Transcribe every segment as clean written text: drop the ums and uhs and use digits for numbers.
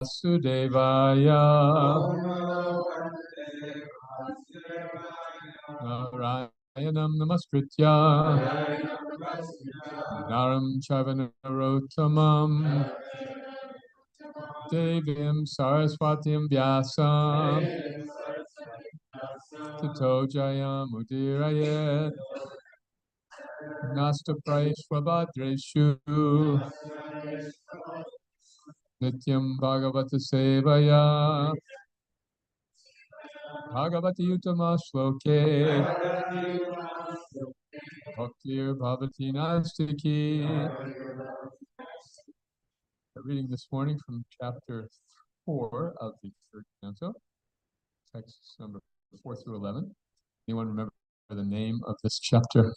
Vasudevaya Narayanam Namaskritya Naram Chavanarottamam Devim Saraswatim Vyasam Tato Jayam Udirayet Nasta Praishvabhadreshu Nityam Bhagavata Sevaya Bhagavati Uttama Shloke Bhaktir Bhavati Nastiki. Reading this morning from chapter 4 of the third canto, texts number 4 through 11. Anyone remember the name of this chapter?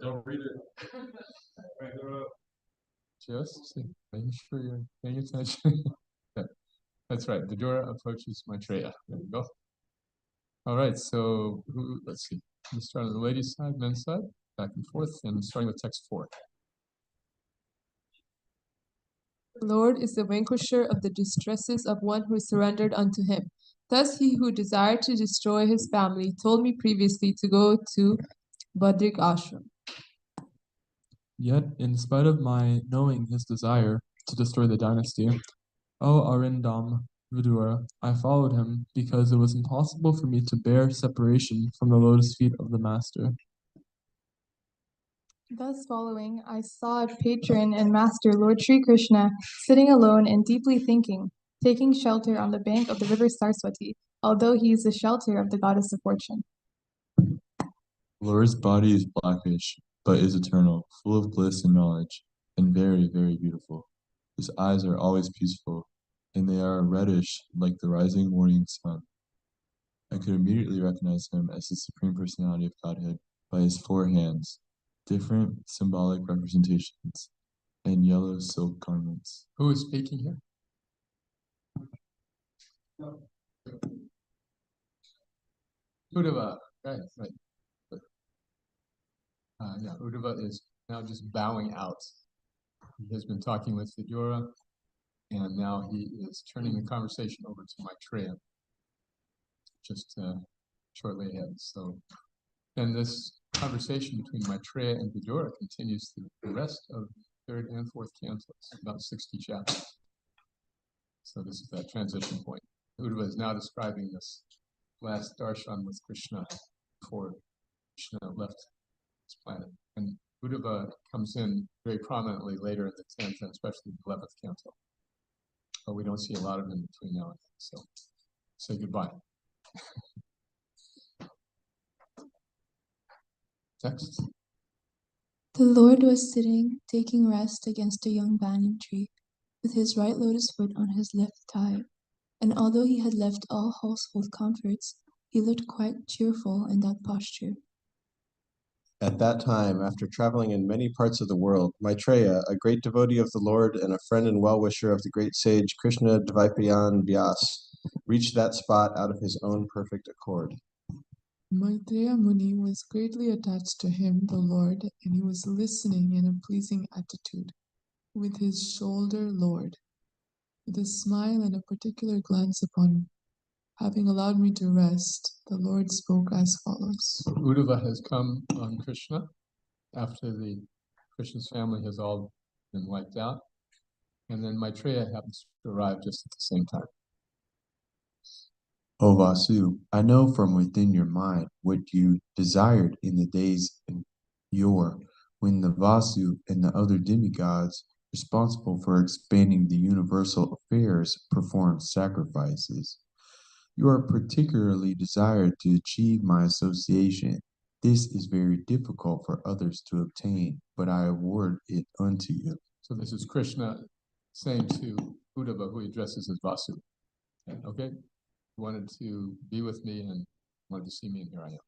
Don't read it. Just making sure you're paying attention. That's right. Vidura approaches Maitreya. There we go. All right. So let's see. Let's start on the ladies' side, men's side, back and forth, and starting with text 4. The Lord is the vanquisher of the distresses of one who is surrendered unto him. Thus he who desired to destroy his family told me previously to go to Badrik Ashram. Yet, in spite of my knowing his desire to destroy the dynasty, O Arindam Vidura, I followed him because it was impossible for me to bear separation from the lotus feet of the Master. Thus following, I saw our patron and master, Lord Sri Krishna, sitting alone and deeply thinking, taking shelter on the bank of the river Saraswati, although he is the shelter of the goddess of fortune. Lord's body is blackish, but is eternal, full of bliss and knowledge, and very, very beautiful. His eyes are always peaceful, and they are reddish like the rising morning sun. I could immediately recognize him as the Supreme Personality of Godhead by his 4 hands, different symbolic representations, and yellow silk garments. Who is speaking here? Uddhava. Right. Uddhava is now just bowing out. He has been talking with Vidura, and now he is turning the conversation over to Maitreya, just shortly ahead. So, and this conversation between Maitreya and Vidura continues through the rest of the third and fourth cantos, about 60 chapters. So this is that transition point. Uddhava is now describing this last darshan with Krishna before Krishna left this planet. And Uddhava comes in very prominently later in the 10th and especially the 11th canto. But we don't see a lot of him between now and then. So say goodbye. Text. The Lord was sitting, taking rest against a young banyan tree, with his right lotus foot on his left thigh. And although he had left all household comforts, he looked quite cheerful in that posture. At that time, after traveling in many parts of the world, Maitreya, a great devotee of the Lord and a friend and well-wisher of the great sage Krishna Dvaipayan Vyas, reached that spot out of his own perfect accord. Maitreya Muni was greatly attached to him, the Lord, and he was listening in a pleasing attitude, with his shoulder lowered, with a smile and a particular glance upon me. Having allowed me to rest, the Lord spoke as follows. Uddhava has come on Krishna after Krishna's family has all been wiped out. And then Maitreya happens to arrive just at the same time. O Vasu, I know from within your mind what you desired in the days in yore, when the Vasu and the other demigods responsible for expanding the universal affairs performed sacrifices. You are particularly desired to achieve my association. This is very difficult for others to obtain, but I award it unto you. So this is Krishna saying to Uddhava, who he addresses as Vasu. Okay? You wanted to be with me and wanted to see me, and here I am.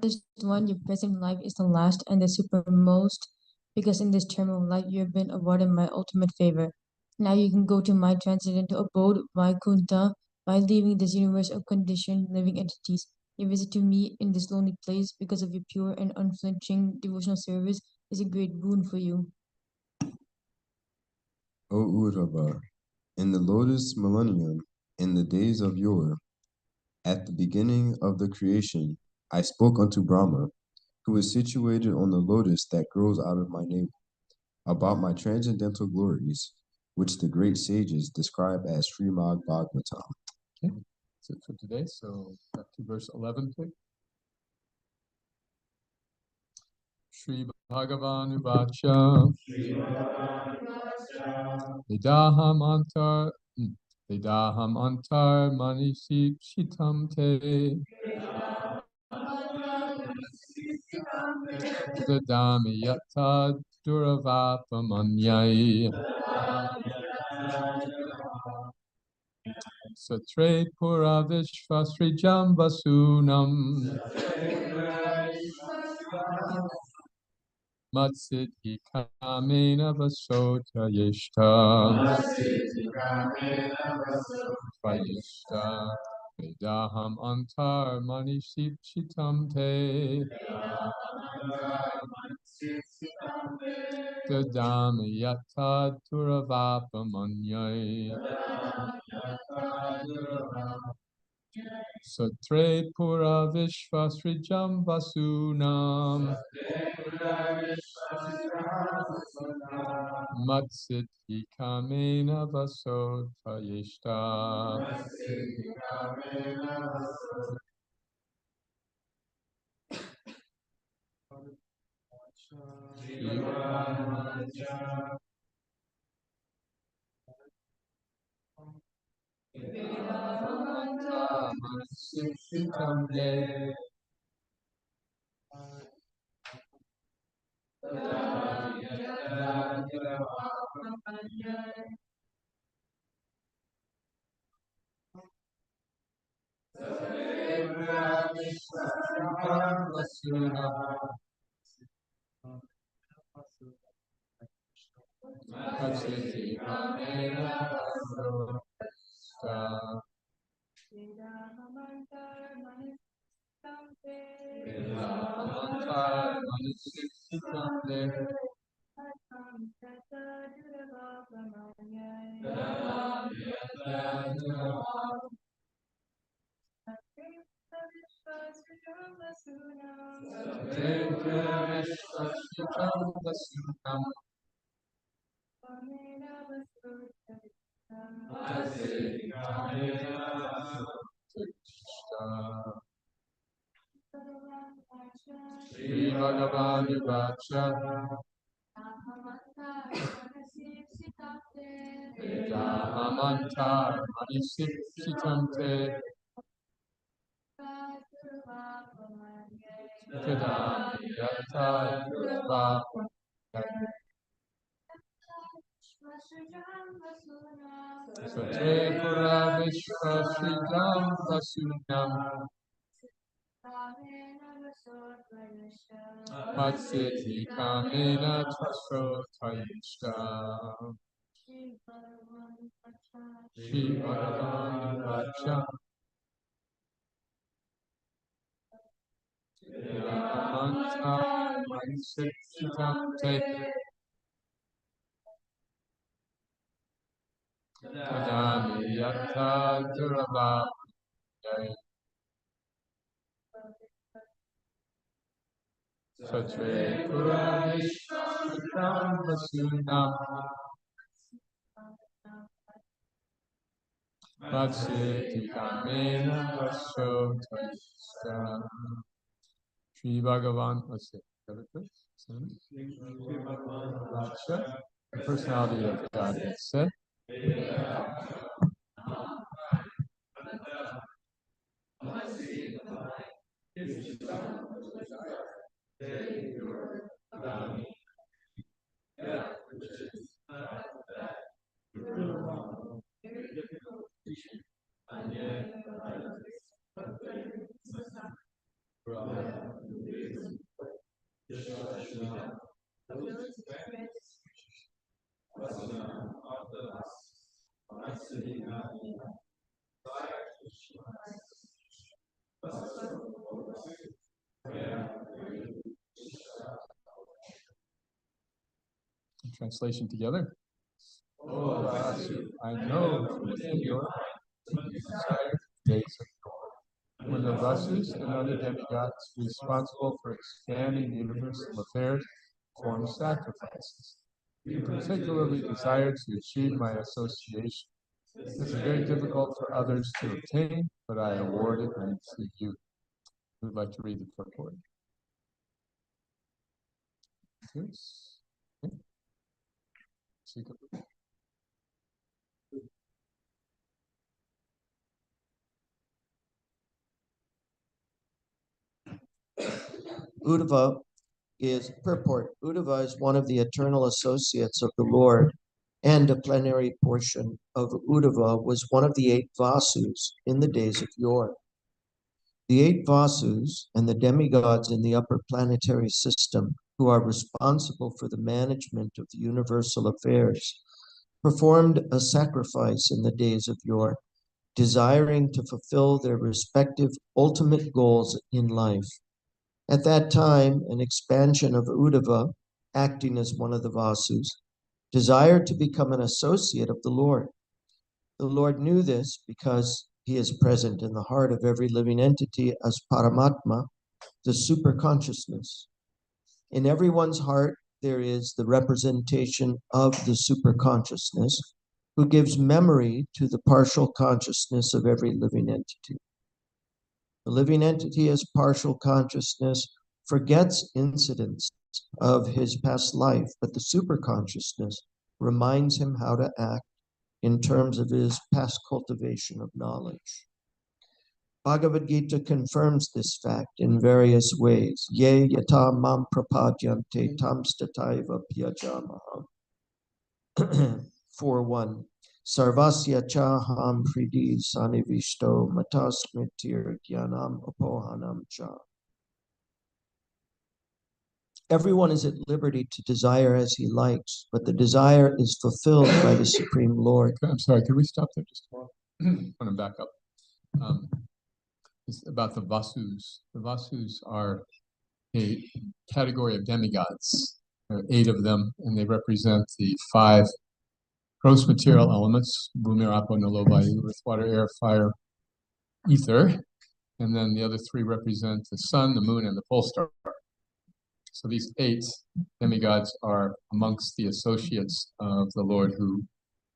This one, your present life is the last and the supermost, because in this term of life you have been awarded my ultimate favor. Now you can go to my transcendental abode, Vaikuntha, by leaving this universe of conditioned living entities. You visit to me in this lonely place because of your pure and unflinching devotional service is a great boon for you. O Urava, in the lotus millennium, in the days of yore, at the beginning of the creation, I spoke unto Brahma, who is situated on the lotus that grows out of my navel, about my transcendental glories, which the great sages describe as Srimad Bhagavatam. Okay, that's it for today. So back to verse 11, please. Shri Bhagavan Uvacha Vedaham antar manisi shitam te Dadami yatta duravapamanyai Satre pura vishvasrijam vasunam Matsiddhi kamena vasota yishta Vayishta Vedaham antar manisi shitam te Dadami yatta duravapamanyai Satre pura vishvasrijam vasunam Matsiddhi kamena vasota yishta Matsiddhi kamena vasota Shri Bhagavan Uvacha Vedahamantar Manisipsitam Te Vedami Yatta Durvapam Satre Pura Vishvasridam Vasunam Matsiddhi Kamena Tvasotayishta Shri Bhagavan Uvacha Vedahamantar Manisipsitam Te Vedami Yatta Durvapam Satre Pura Vishvasridam Vasunam Matsiddhi Kamena Vasotayishta Shri Bhagavan, let's see, Vacha, the personality of God has said. Translation together. Oh, Vasu, I know from within your mind you desire days of yore, when the Vasus and other demigods responsible for expanding universal affairs form sacrifices. You particularly desire to achieve my association. This is very difficult for others to obtain, but I award it to you. Who would like to read the purport? Yes. Okay. Uddhava is purport. Uddhava is one of the eternal associates of the Lord, and a plenary portion of Uddhava was one of the 8 Vasus in the days of yore. The 8 Vasus and the demigods in the upper planetary system, who are responsible for the management of the universal affairs, performed a sacrifice in the days of yore, desiring to fulfill their respective ultimate goals in life. At that time, an expansion of Uddhava, acting as one of the Vasus, desired to become an associate of the Lord. The Lord knew this because he is present in the heart of every living entity as Paramatma, the superconsciousness. In everyone's heart, there is the representation of the superconsciousness, who gives memory to the partial consciousness of every living entity. The living entity as partial consciousness forgets incidents of his past life, but the superconsciousness reminds him how to act in terms of his past cultivation of knowledge. Bhagavad Gita confirms this fact in various ways. Ye yata mam prapadyante tam stataiva pyajamaham. 4:1. Sarvasya chaham pridi sanivishto matasmitir jnanam apohanam cha. Everyone is at liberty to desire as he likes, but the desire is fulfilled by the Supreme Lord. I'm sorry, can we stop there just a while? I want to back up. It's about the Vasus. The Vasus are a category of demigods. There are 8 of them, and they represent the 5 gross material elements: Bhumi, Apo, Nalo, Vayu, earth, water, air, fire, ether. And then the other 3 represent the sun, the moon, and the pole star. So these 8 demigods are amongst the associates of the Lord, who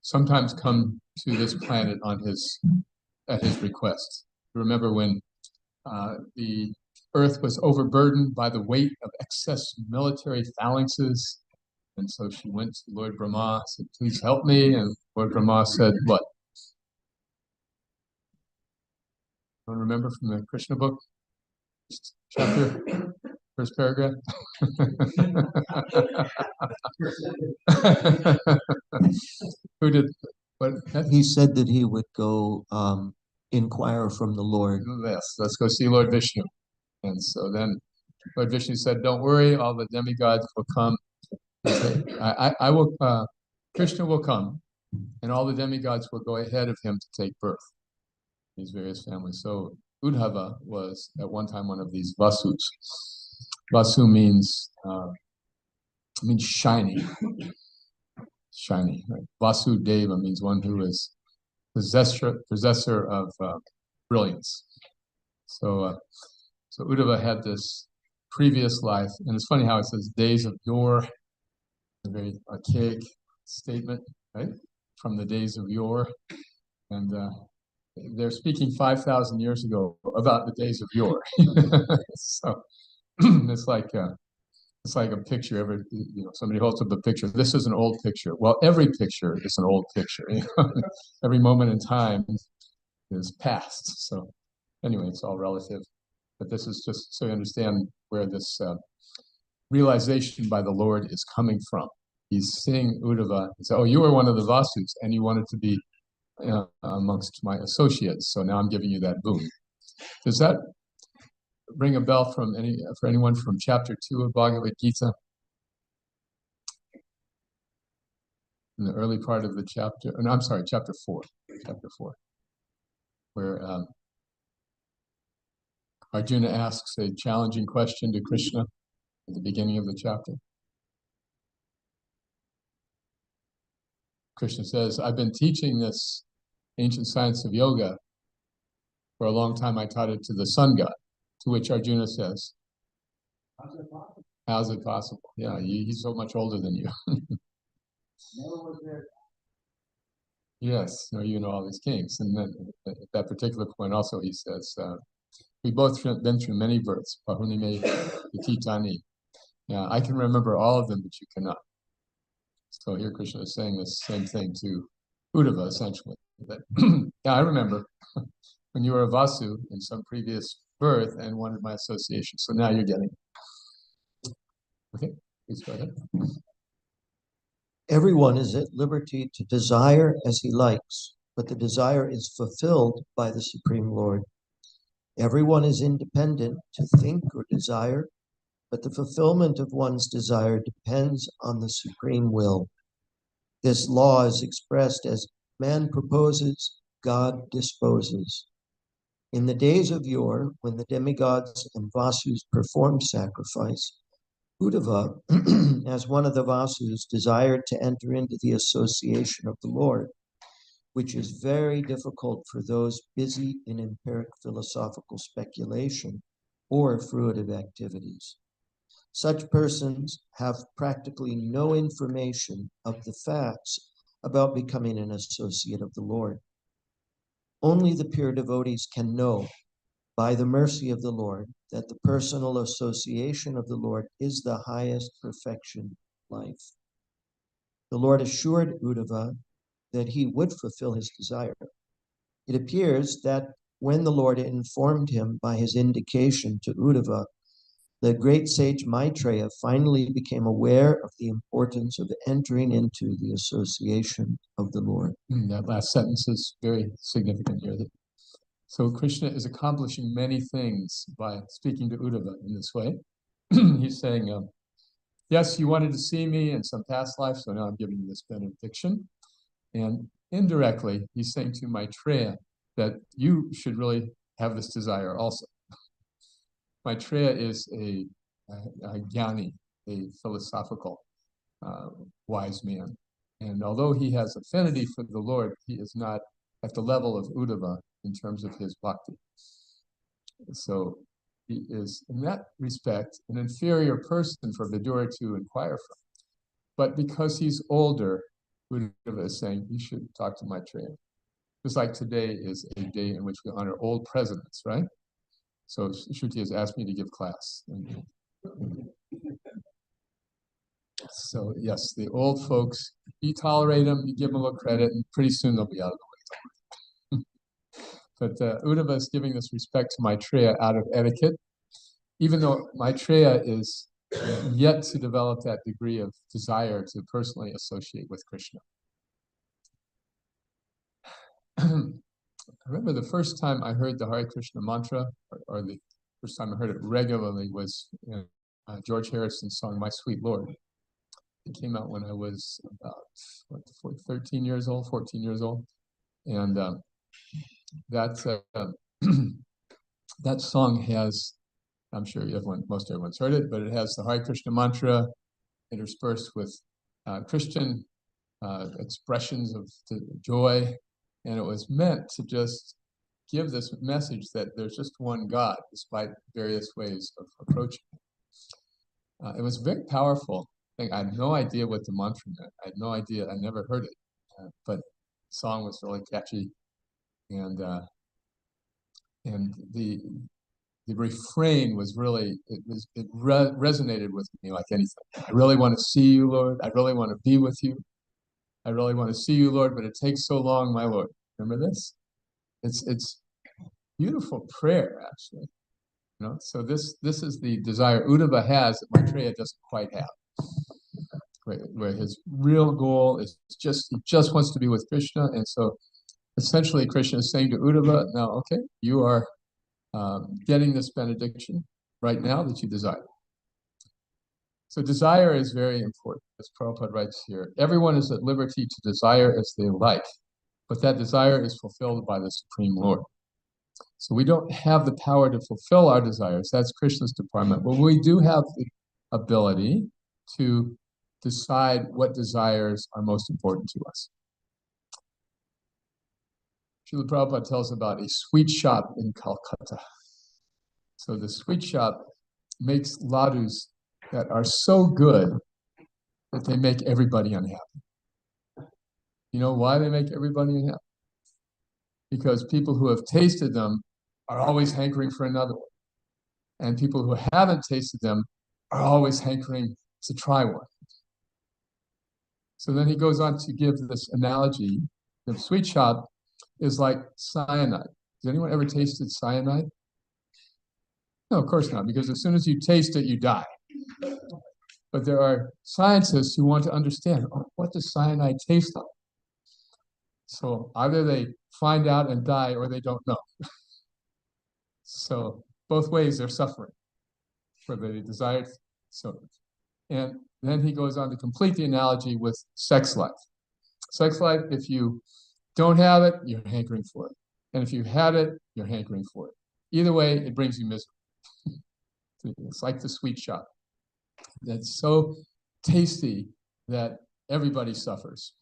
sometimes come to this planet at his request. Remember when the earth was overburdened by the weight of excess military phalanxes, and so she went to Lord Brahma, said, "Please help me." And Lord Brahma said, "What?" Anyone remember from the Krishna book? Chapter, first paragraph. Who did what? He said that he would go inquire from the Lord. Yes, let's go see Lord Vishnu. And so then Lord Vishnu said, "Don't worry, all the demigods will come. I will, Krishna will come, and all the demigods will go ahead of him to take birth." These various families. So Uddhava was at one time one of these Vasus. Vasu means shiny. Shiny. Right? Vasudeva means one who is possessor of brilliance. So Uddhava had this previous life, and it's funny how it says days of yore, a very archaic statement, right? From the days of yore, and they're speaking 5,000 years ago about the days of yore. So it's like a picture. Somebody holds up a picture. This is an old picture. Well, every picture is an old picture. Every moment in time is past. So anyway, it's all relative. But this is just so you understand where this realization by the Lord is coming from. He's seeing Uddhava and said, "Oh, you were one of the Vasus, and you wanted to be amongst my associates. So now I'm giving you that boon." Does that ring a bell for anyone from chapter 2 of Bhagavad Gita? In the early part of the chapter, no, I'm sorry, chapter 4, where Arjuna asks a challenging question to Krishna at the beginning of the chapter. Krishna says, I've been teaching this ancient science of yoga for a long time. I taught it to the sun god, to which Arjuna says, how's it possible? Yeah, he's so much older than you. Yes, no, you know all these kings. And then at that particular point also he says, we both been through many births. Bahunime Yatitani. Yeah, I can remember all of them, but you cannot. So here Krishna is saying the same thing to Uddhava, essentially. That, yeah, I remember when you were a Vasu in some previous birth and wanted my association. So now you're getting it. Okay, please go ahead. Everyone is at liberty to desire as he likes, but the desire is fulfilled by the Supreme Lord. Everyone is independent to think or desire, but the fulfillment of one's desire depends on the supreme will. This law is expressed as man proposes, God disposes. In the days of yore, when the demigods and Vasus performed sacrifice, Uddhava, as one of the Vasus, desired to enter into the association of the Lord, which is very difficult for those busy in empiric philosophical speculation or fruitive activities. Such persons have practically no information of the facts about becoming an associate of the Lord. Only the pure devotees can know, by the mercy of the Lord, that the personal association of the Lord is the highest perfection life. The Lord assured Uddhava that he would fulfill his desire. It appears that when the Lord informed him by his indication to Uddhava, the great sage Maitreya finally became aware of the importance of entering into the association of the Lord. That last sentence is very significant here. So Krishna is accomplishing many things by speaking to Uddhava in this way. He's saying, yes, you wanted to see me in some past life, so now I'm giving you this benediction. And indirectly, he's saying to Maitreya that you should really have this desire also. Maitreya is a jnani, a philosophical wise man. And although he has affinity for the Lord, he is not at the level of Uddhava in terms of his bhakti. So he is, in that respect, an inferior person for Vidura to inquire from. But because he's older, Uddhava is saying, you should talk to Maitreya. Just like today is a day in which we honor old presidents, right? So Shruti has asked me to give class. So yes, the old folks, you tolerate them, you give them a little credit, and pretty soon they'll be out of the way. But Uddhava is giving this respect to Maitreya out of etiquette, even though Maitreya is yet to develop that degree of desire to personally associate with Krishna. I remember the first time I heard the Hare Krishna mantra, or the first time I heard it regularly, was in George Harrison's song, My Sweet Lord. It came out when I was about 13 years old, 14 years old. And that song has, I'm sure most everyone's heard it, but it has the Hare Krishna mantra interspersed with Christian expressions of joy. And it was meant to just give this message that there's just one God, despite various ways of approaching it. It was very powerful. I had no idea what the mantra meant. I had no idea. I never heard it. But the song was really catchy. And the refrain was really, it resonated with me like anything. I really want to see you, Lord. I really want to be with you. I really want to see you, Lord, but it takes so long, my Lord. Remember this? It's beautiful prayer, actually. You know, so this is the desire Uddhava has that Maitreya doesn't quite have. Where his real goal is he just wants to be with Krishna, and so essentially Krishna is saying to Uddhava, now, okay, you are getting this benediction right now that you desire. So desire is very important, as Prabhupada writes here. Everyone is at liberty to desire as they like, but that desire is fulfilled by the Supreme Lord. So we don't have the power to fulfill our desires. That's Krishna's department. But we do have the ability to decide what desires are most important to us. Srila Prabhupada tells about a sweet shop in Calcutta. So the sweet shop makes ladus that are so good that they make everybody unhappy. You know why they make everybody unhappy? Because people who have tasted them are always hankering for another one. And people who haven't tasted them are always hankering to try one. So then he goes on to give this analogy. The sweet shop is like cyanide. Has anyone ever tasted cyanide? No, of course not, because as soon as you taste it, you die. But there are scientists who want to understand, what does cyanide taste like? So either they find out and die or they don't know. So both ways they're suffering for the desired. So, and then he goes on to complete the analogy with sex life. Sex life, if you don't have it, you're hankering for it. And if you had it, you're hankering for it. Either way, it brings you misery. It's like the sweet shop. That's so tasty that everybody suffers.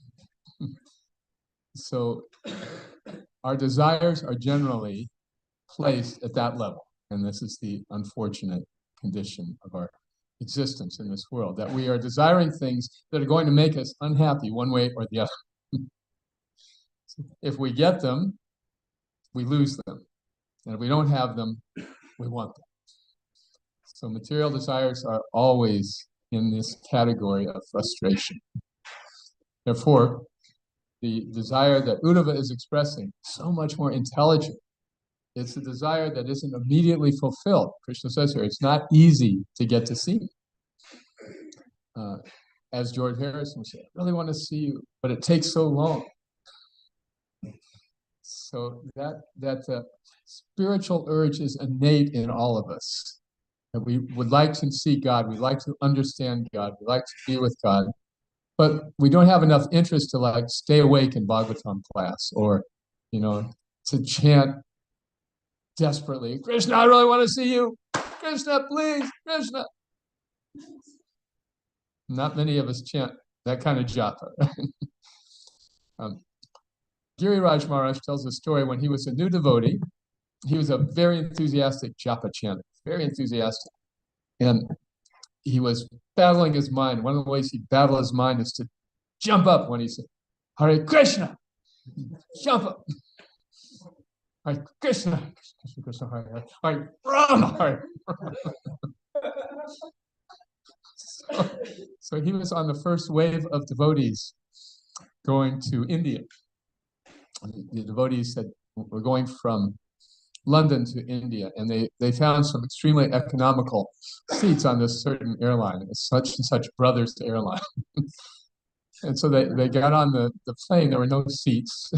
So our desires are generally placed at that level. And this is the unfortunate condition of our existence in this world, that we are desiring things that are going to make us unhappy one way or the other. If we get them, we lose them. And if we don't have them, we want them. So material desires are always in this category of frustration. Therefore, the desire that Uddhava is expressing is so much more intelligent. It's a desire that isn't immediately fulfilled. Krishna says here, it's not easy to get to see. As George Harrison said, I really want to see you, but it takes so long. So that spiritual urge is innate in all of us. That we would like to see God, we like to understand God, we like to be with God, but we don't have enough interest to like stay awake in Bhagavatam class or, to chant desperately, Krishna, I really want to see you. Krishna, please, Krishna. Not many of us chant that kind of japa. Giriraj Maharaj tells a story when he was a new devotee. He was a very enthusiastic japa chanter, very enthusiastic. And he was battling his mind. One of the ways he'd battle his mind is to jump up when he said, Hare Krishna, jump up. Hare Krishna, Krishna, Krishna, Hare Hare Rama, Hare So he was on the first wave of devotees going to India. The devotees said, we're going from London to India, and they found some extremely economical seats on this certain airline. It's such and such Brothers Airline. And so they got on the plane. There were no seats.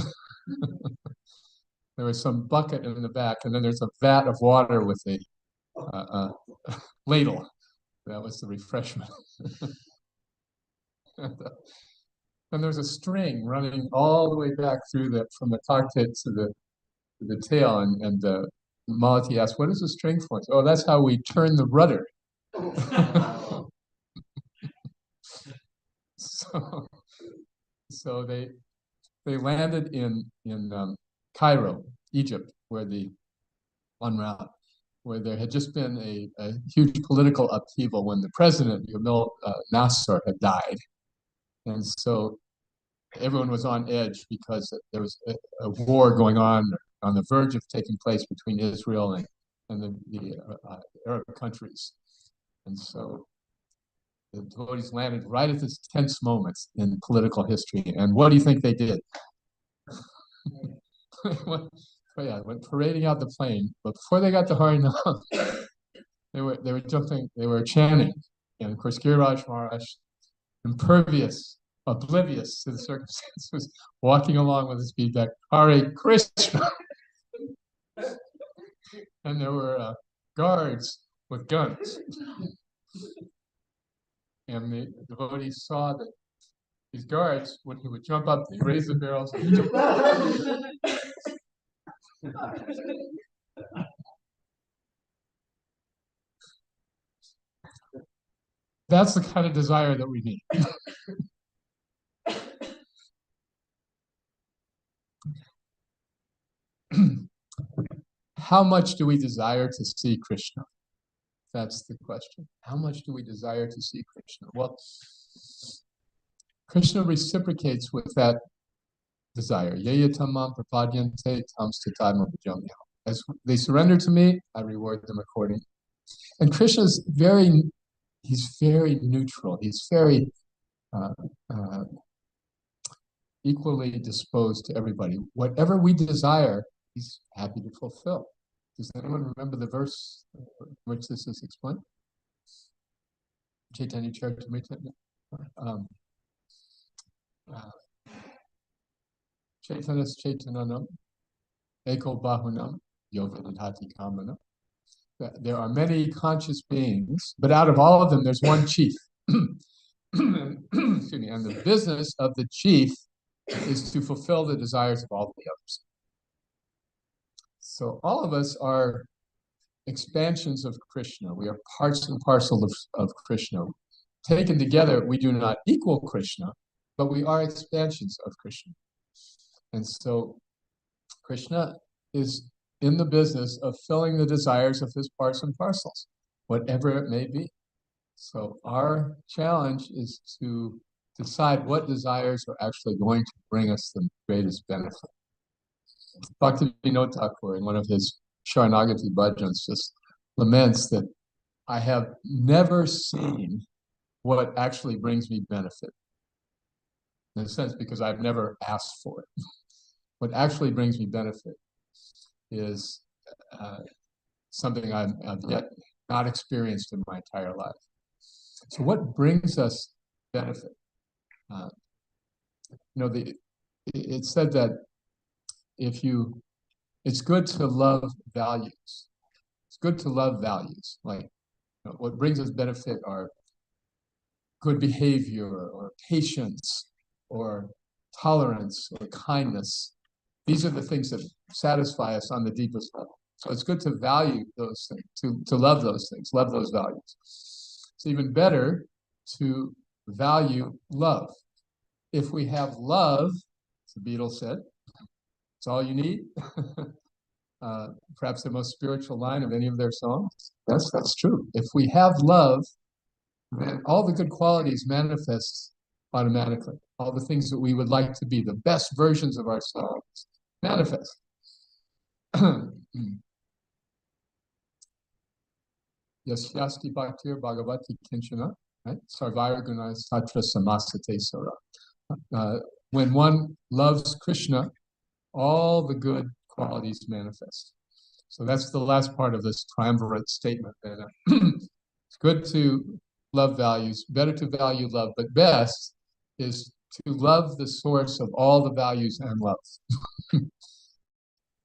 There was some bucket in the back, and then there's a vat of water with a ladle. That was the refreshment. And there's a string running all the way back through from the cockpit to the tail, and Malati asked, "What is the string for?" Oh, that's how we turn the rudder. So they landed in Cairo, Egypt, en route, where there had just been a huge political upheaval when the president, Gamal Nasser, had died. And so everyone was on edge because there was a war going on the verge of taking place between Israel and the Arab countries. And so the devotees landed right at this tense moment in political history. And what do you think they did? Went parading out the plane. But before they got to Harinam, they were jumping, they were chanting. And of course, Giriraj Maharaj, impervious, oblivious to the circumstances, walking along with his feedback, Hare Krishna. And there were guards with guns. And the devotees saw that these guards, when he would jump up, they raise the barrels. And jump That's the kind of desire that we need. how much do we desire to see Krishna? That's the question. How much do we desire to see Krishna? Well, Krishna reciprocates with that desire. Yayatamam prapadyante tam stitadma bhajamya. As they surrender to me, I reward them accordingly. And Krishna's he's very neutral. He's very equally disposed to everybody. Whatever we desire, he's happy to fulfill. Does anyone remember the verse in which this is explained? Chaitanya Charitamrita. Chaitanas Chaitananam Eko Bahunam Yovidhati Kamana. There are many conscious beings, but out of all of them, there's one chief. Excuse me, and the business of the chief is to fulfill the desires of all the others. So all of us are expansions of Krishna. We are parts and parcel of Krishna. Taken together, we do not equal Krishna, but we are expansions of Krishna. And so Krishna is in the business of filling the desires of his parts and parcels, whatever it may be. So our challenge is to decide what desires are actually going to bring us the greatest benefit. Bhaktivinoda Thakur, in one of his Sharanagati bhajans, just laments that I have never seen what actually brings me benefit. In a sense, because I've never asked for it. What actually brings me benefit is something I've yet not experienced in my entire life. So what brings us benefit? It's said that it's good to love values. It's good to love values. Like, what brings us benefit are good behavior or patience or tolerance or kindness. These are the things that satisfy us on the deepest level. So it's good to value those things, to love those things, love those values. It's even better to value love. If we have love, as the Beatles said, it's all you need. Perhaps the most spiritual line of any of their songs. That's true. If we have love, then all the good qualities manifest automatically. All the things that we would like to be, the best versions of ourselves, manifest. Yasyasti bhaktir bhagavati kinchana, right? Sarvara gunas tatra samasate sara. When one loves Krishna, all the good qualities manifest. So that's the last part of this triumvirate statement. That it's good to love values, better to value love, but best is to love the source of all the values and love.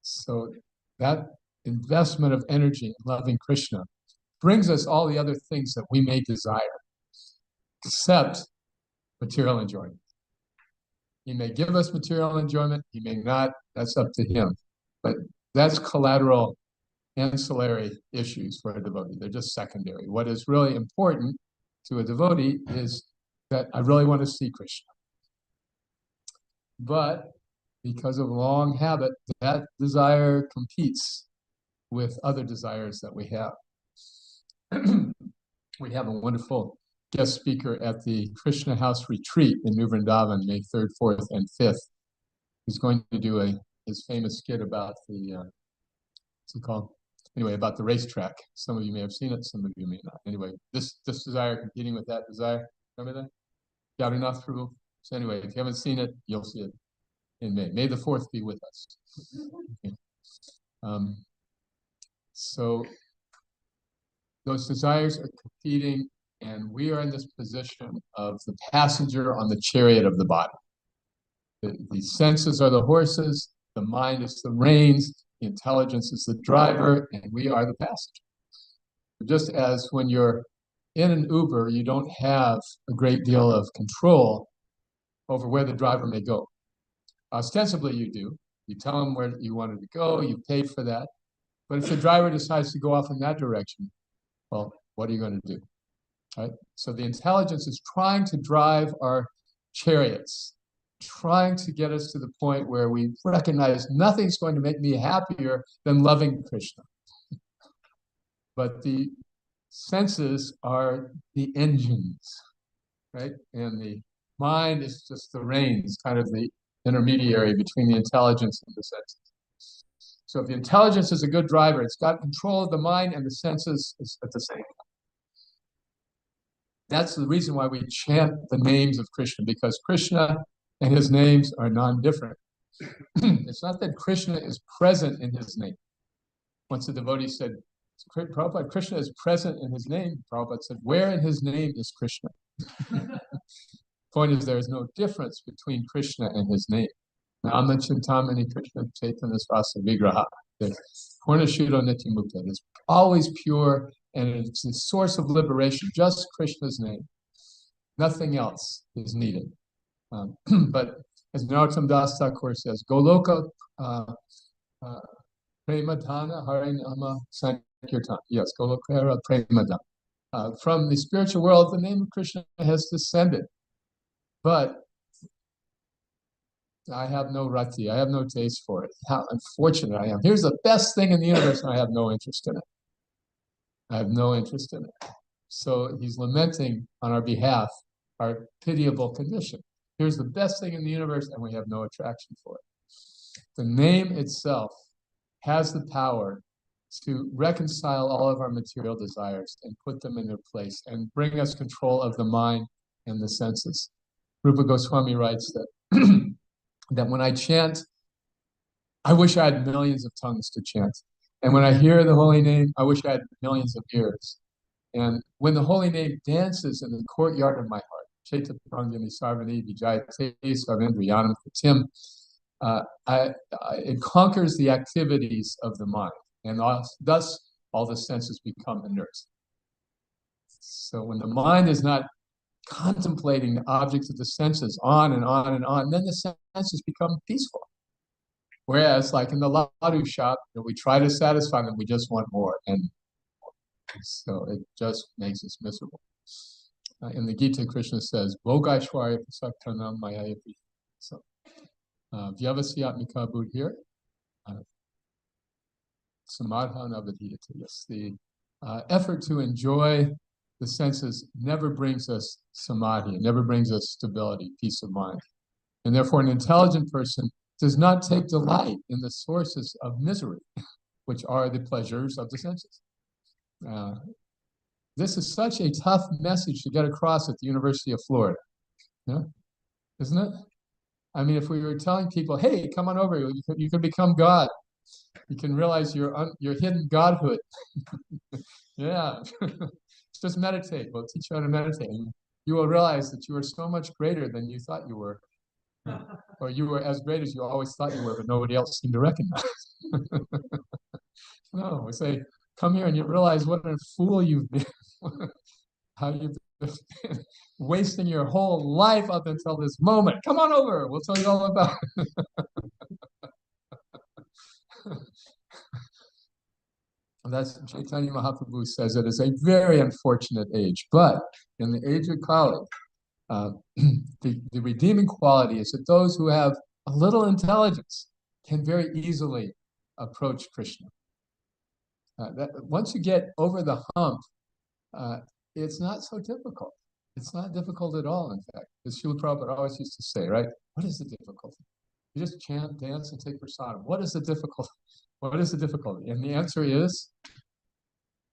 So that investment of energy in loving Krishna brings us all the other things that we may desire, except material enjoyment. He may give us material enjoyment, he may not, that's up to him. But that's collateral, ancillary issues for a devotee. They're just secondary. What is really important to a devotee is that I really want to see Krishna. But because of long habit, that desire competes with other desires that we have. We have a wonderful guest speaker at the Krishna House Retreat in New Vrindavan, May 3rd, 4th, and 5th. He's going to do his famous skit about what's it called? Anyway, about the racetrack. Some of you may have seen it, some of you may not. Anyway, this desire competing with that desire. Remember that? Yadunath Prabhu. So anyway, if you haven't seen it, you'll see it in May. May the 4th be with us. Okay. So those desires are competing, and we are in this position of the passenger on the chariot of the body. The senses are the horses, the mind is the reins, the intelligence is the driver, and we are the passenger. Just as when you're in an Uber, you don't have a great deal of control over where the driver may go. Ostensibly, you do. You tell him where you wanted to go, you pay for that. But if the driver decides to go off in that direction, well, what are you going to do? Right? So the intelligence is trying to drive our chariots trying to get us to the point where we recognize nothing's going to make me happier than loving Krishna. But the senses are the engines, right? And the mind is just the reins, kind of the intermediary between the intelligence and the senses. So if the intelligence is a good driver, it's got control of the mind and the senses at the same time. That's the reason why we chant the names of Krishna, because Krishna and his names are non-different. It's not that Krishna is present in his name. Once a devotee said, Prabhupada, Krishna is present in his name. Prabhupada said, where in his name is Krishna? Point is, there is no difference between Krishna and his name. Nama Chintamani Krishna Chaitanya Svasa Vigraha. Purnashuddha Nityamukta. It's always pure and it's the source of liberation, just Krishna's name. Nothing else is needed. But as Narottam Das Thakur says, Goloka Premadhana Harinama Sankirtan. Yes, Golokara Premadhana. From the spiritual world, the name of Krishna has descended. But I have no rati, I have no taste for it. How unfortunate I am. Here's the best thing in the universe, and I have no interest in it. I have no interest in it. So he's lamenting on our behalf our pitiable condition. Here's the best thing in the universe, and we have no attraction for it. The name itself has the power to reconcile all of our material desires and put them in their place and bring us control of the mind and the senses. Rupa Goswami writes that that when I chant, I wish I had millions of tongues to chant. And when I hear the holy name, I wish I had millions of ears. And when the holy name dances in the courtyard of my heart, Chaita Prangami Sarvani Vijayate Sarvendriyanam Pratim, it conquers the activities of the mind. And thus, all the senses become inert. So when the mind is not contemplating the objects of the senses on and on and on, then the senses become peaceful. Whereas, like in the ladu shop, we try to satisfy them, we just want more, and so it just makes us miserable. In the Gita, Krishna says, "Bhogaishwarya prasaktanam mayayapi." So, vyavasyatmika buddhir, samadhana avadhiyate. Yes, the effort to enjoy the senses never brings us samadhi, it never brings us stability, peace of mind. And therefore, an intelligent person does not take delight in the sources of misery, which are the pleasures of the senses. This is such a tough message to get across at the University of Florida, isn't it? I mean, if we were telling people, hey, come on over, you can become God. You can realize your hidden godhood. Yeah, just meditate. We'll teach you how to meditate. And you will realize that you are so much greater than you thought you were. Or you were as great as you always thought you were, but nobody else seemed to recognize. No, we say, come here and you realize what a fool you've been. How you've been wasting your whole life up until this moment. Come on over, we'll tell you all about it. That's Chaitanya Mahaprabhu says it is a very unfortunate age, but in the age of Kali, the redeeming quality is that those who have a little intelligence can very easily approach Krishna. Once you get over the hump, it's not so difficult. It's not difficult at all, in fact. As Srila Prabhupada always used to say, right? What is the difficulty? You just chant, dance, and take prasadam. What is the difficulty? What is the difficulty? And the answer is,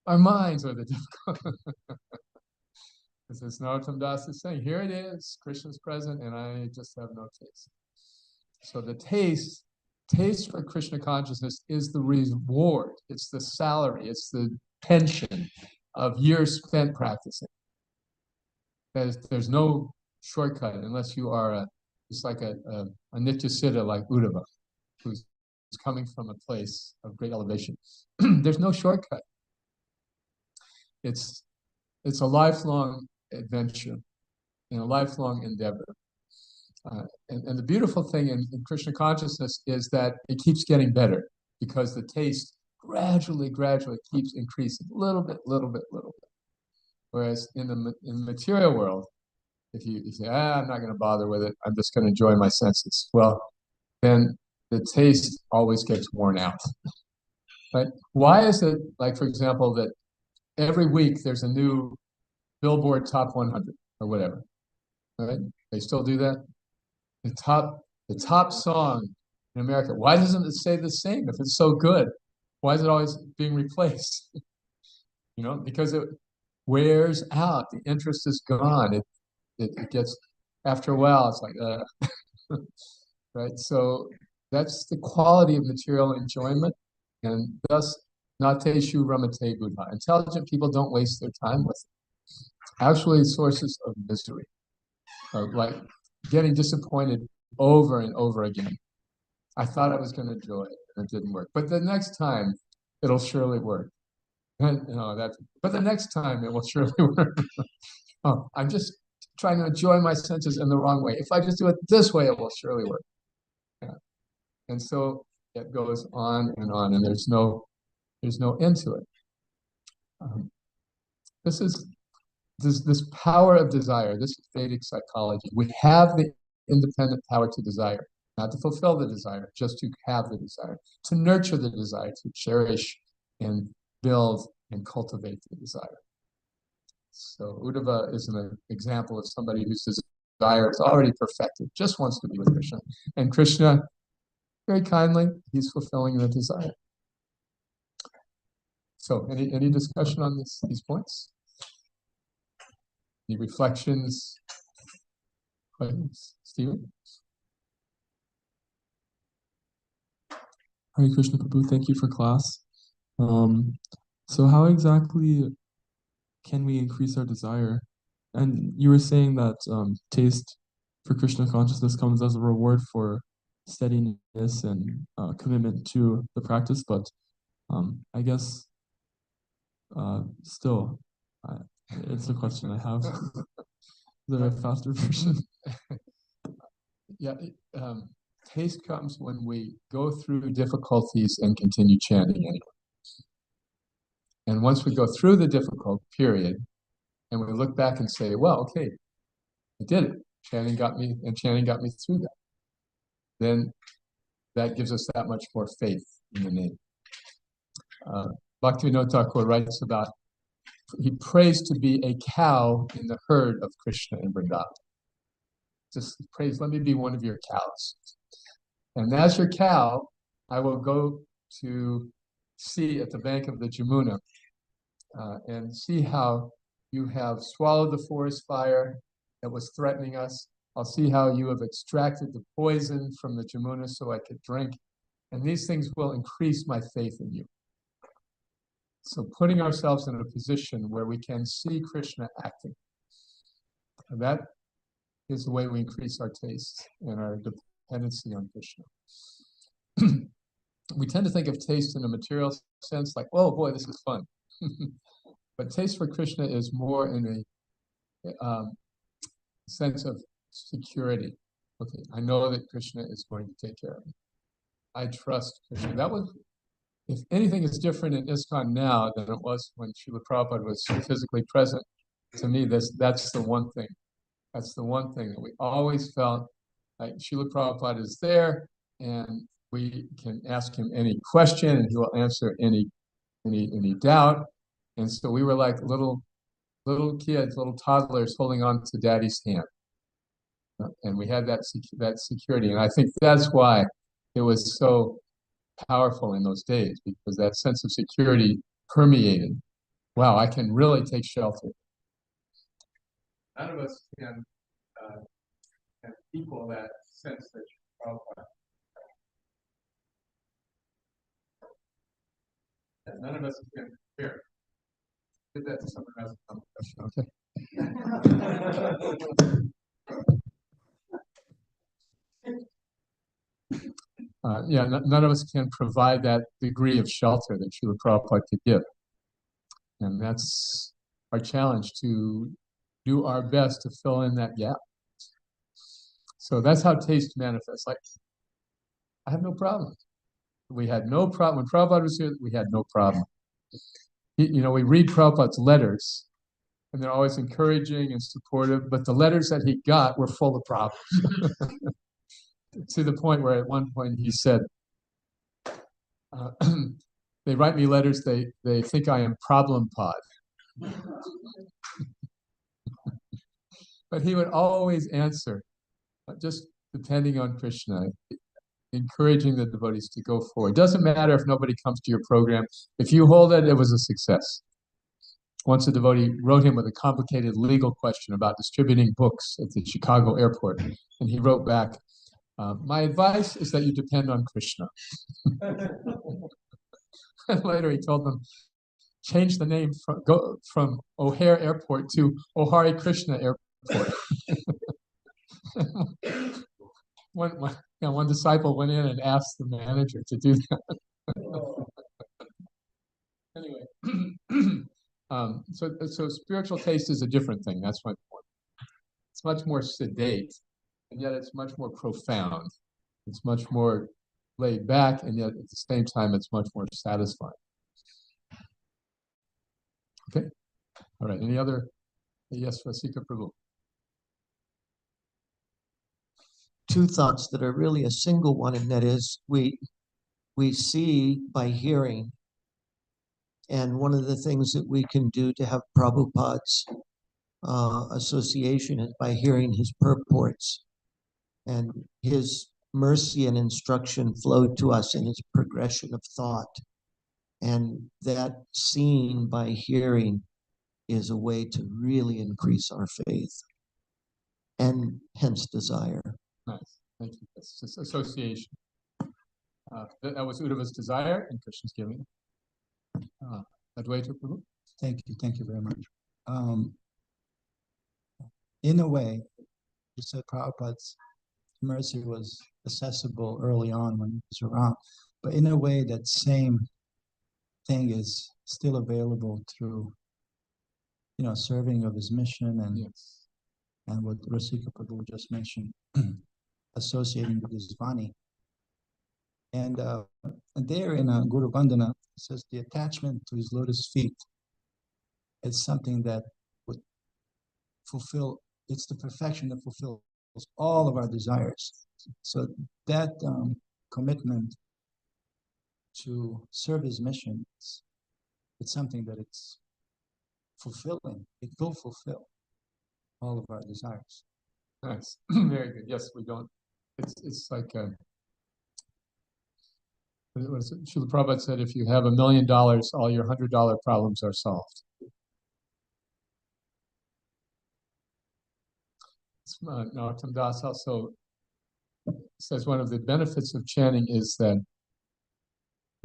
our minds are the difficulty. As Narottam Das is saying, here it is, Krishna's present, and I just have no taste. So the taste for Krishna consciousness is the reward, it's the salary, it's the pension of years spent practicing. There's no shortcut unless you are just like a Nitya Siddha like Uddhava, who's coming from a place of great elevation. There's no shortcut. It's a lifelong adventure and a lifelong endeavor. And the beautiful thing in Krishna consciousness is that it keeps getting better because the taste gradually keeps increasing, little bit. Whereas in the material world, If you say, I'm not going to bother with it, I'm just going to enjoy my senses, well, then the taste always gets worn out. Right? Why is it, like, for example, that every week there's a new Billboard Top 100 or whatever, right? They still do that? The top song in America, why doesn't it stay the same if it's so good? Why is it always being replaced? Because it wears out. The interest is gone. It gets, after a while, it's like, right? So that's the quality of material enjoyment, and thus, nateshu ramate buddha. Intelligent people don't waste their time with it. Actually, sources of misery, like getting disappointed over and over again. I thought I was going to enjoy it, and it didn't work. But the next time, it'll surely work. But the next time, it will surely work. Oh, I'm just trying to enjoy my senses in the wrong way. If I just do it this way, it will surely work. Yeah. And so it goes on, and there's no end to it. This power of desire. This is Vedic psychology. We have the independent power to desire, not to fulfill the desire, just to have the desire, to nurture the desire, to cherish and build and cultivate the desire. So Uddhava is an example of somebody whose desire is already perfected, just wants to be with Krishna. And Krishna, very kindly, he's fulfilling the desire. So any discussion on these points? Any reflections? Questions? Stephen? Hare Krishna Prabhu, thank you for class. So how exactly can we increase our desire? And you were saying that taste for Krishna consciousness comes as a reward for steadiness and commitment to the practice, but I guess still, it's a question I have. Is there a faster version? Yeah, taste comes when we go through difficulties and continue chanting anyway. And once we go through the difficult period, and we look back and say, well, okay, I did it. Chanting got me through that. Then that gives us that much more faith in the name. Bhaktivinoda Thakur writes about, he prays to be a cow in the herd of Krishna in Vrindavan. Just prays, let me be one of your cows. And as your cow, I will go to see at the bank of the Jamuna and see how you have swallowed the forest fire that was threatening us. I'll see how you have extracted the poison from the Jamuna so I could drink. And these things will increase my faith in you. So putting ourselves in a position where we can see Krishna acting. And that is the way we increase our taste and our dependency on Krishna. We tend to think of taste in a material sense, like, oh boy, this is fun. But taste for Krishna is more in a sense of security. Okay, I know that Krishna is going to take care of me. I trust Krishna. That was, if anything is different in ISKCON now than it was when Srila Prabhupada was physically present, to me, that's the one thing. That's the one thing that we always felt like Srila Prabhupada is there, and we can ask him any question, and he will answer any doubt. And so we were like little kids, little toddlers holding on to Daddy's hand, and we had that security. And I think that's why it was so powerful in those days, because that sense of security permeated. Wow, I can really take shelter. None of us can equal that sense that you're qualified. None of us can compare. Did that to someone else? Okay. None of us can provide that degree of shelter that Srila Prabhupada could give. And that's our challenge, to do our best to fill in that gap. So that's how taste manifests. Like, I have no problem. We had no problem. When Prabhupada was here, we had no problem. We read Prabhupada's letters, and they're always encouraging and supportive, but the letters that he got were full of problems. To the point where at one point he said, they write me letters, they think I am problem pod. But he would always answer, just depending on Krishna, encouraging the devotees to go forward. It doesn't matter if nobody comes to your program. If you hold it, it was a success. Once a devotee wrote him with a complicated legal question about distributing books at the Chicago airport, and he wrote back, my advice is that you depend on Krishna. And later he told them, change the name from O'Hare Airport to Ohari Krishna Airport. One disciple went in and asked the manager to do that. Anyway, so spiritual taste is a different thing. That's my point. It's much more sedate, and yet it's much more profound. It's much more laid back, and yet at the same time, it's much more satisfying. Okay. All right. Any other? Yes, Rasika Prabhu. Two thoughts that are really a single one, and that is we see by hearing. And one of the things that we can do to have Prabhupada's association is by hearing his purports. And his mercy and instruction flow to us in his progression of thought. And that seeing by hearing is a way to really increase our faith and hence desire. Nice. Thank you. It's just association. That was Uddhava's desire, and Krishna's giving. Advaita Prabhu. Thank you very much. In a way, you said Prabhupada's mercy was accessible early on when he was around, but in a way that same thing is still available through, serving of his mission and Yes. And what Rasika Prabhu just mentioned, associating with his Vani. And there in Guru Bandhana, it says the attachment to his lotus feet is something that would fulfill, it's the perfection that fulfills all of our desires. So that commitment to serve his mission, it's something that it's fulfilling. It will fulfill all of our desires. Nice. Very good. Yes, we don't. It's like what is it? Srila Prabhupada said, if you have $1 million, all your $100 problems are solved. Narottam Das also says one of the benefits of chanting is that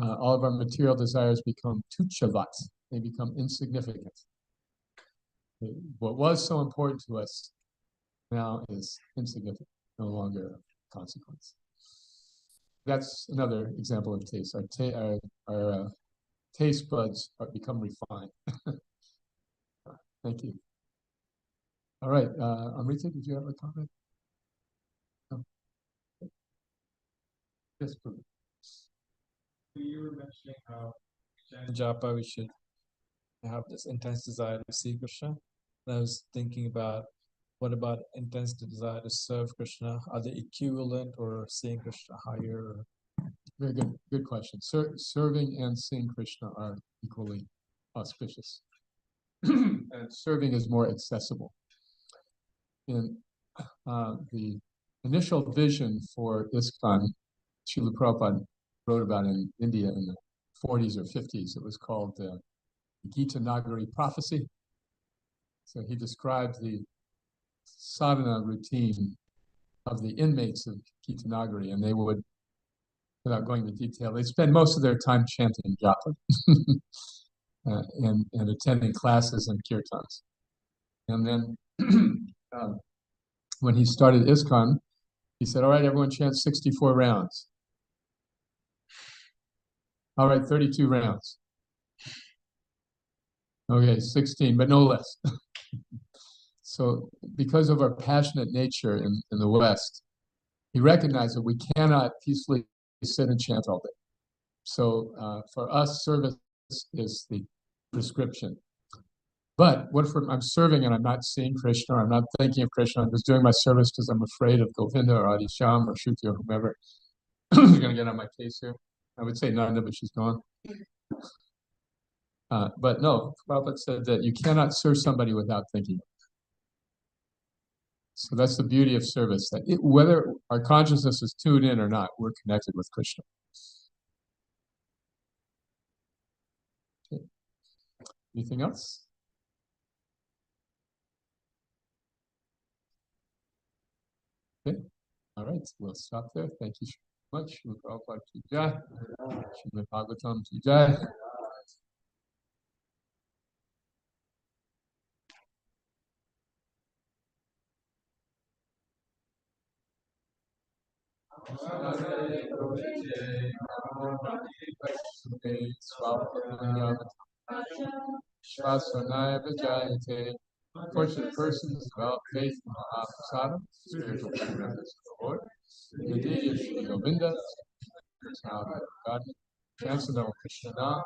all of our material desires become tuchavat. They become insignificant. What was so important to us now is insignificant, no longer a consequence. That's another example of taste. Our taste buds become refined. Thank you. All right, Amrita, did you have a comment? No. Yes, please. You were mentioning how in Japa we should have this intense desire to see Krishna. And I was thinking about what about intense desire to serve Krishna? Are they equivalent, or seeing Krishna higher? Very good question. Serving and seeing Krishna are equally auspicious. And serving is more accessible. In the initial vision for ISKCON, Srila Prabhupada wrote about in India in the 40s or 50s. It was called the Gita Nagari prophecy. So he described the sadhana routine of the inmates of Gita Nagari, and they would, without going into detail, they spend most of their time chanting japa and attending classes and kirtans. And then when he started ISKCON, he said, all right, everyone chant 64 rounds. All right, 32 rounds. Okay, 16, but no less. So because of our passionate nature in the West, he recognized that we cannot peacefully sit and chant all day. So for us, service is the prescription. But what if I'm serving and I'm not seeing Krishna, or I'm not thinking of Krishna, I'm just doing my service because I'm afraid of Govinda or Adisham or Shruti or whomever is going to get on my case here? I would say Nanda, but she's gone. But no, Prabhupada said that you cannot serve somebody without thinking. So that's the beauty of service, that whether our consciousness is tuned in or not, we're connected with Krishna. Okay. Anything else? Okay. All right, we'll stop there. Thank you so much. Srila Prabhupada ki jai. Srimad Bhagavatam ki jai. Fortunate persons develop faith in Mahaprasadam, spiritual remembrance of the Lord. The deity of Sri Govinda, personality of God, transcendental Krishna,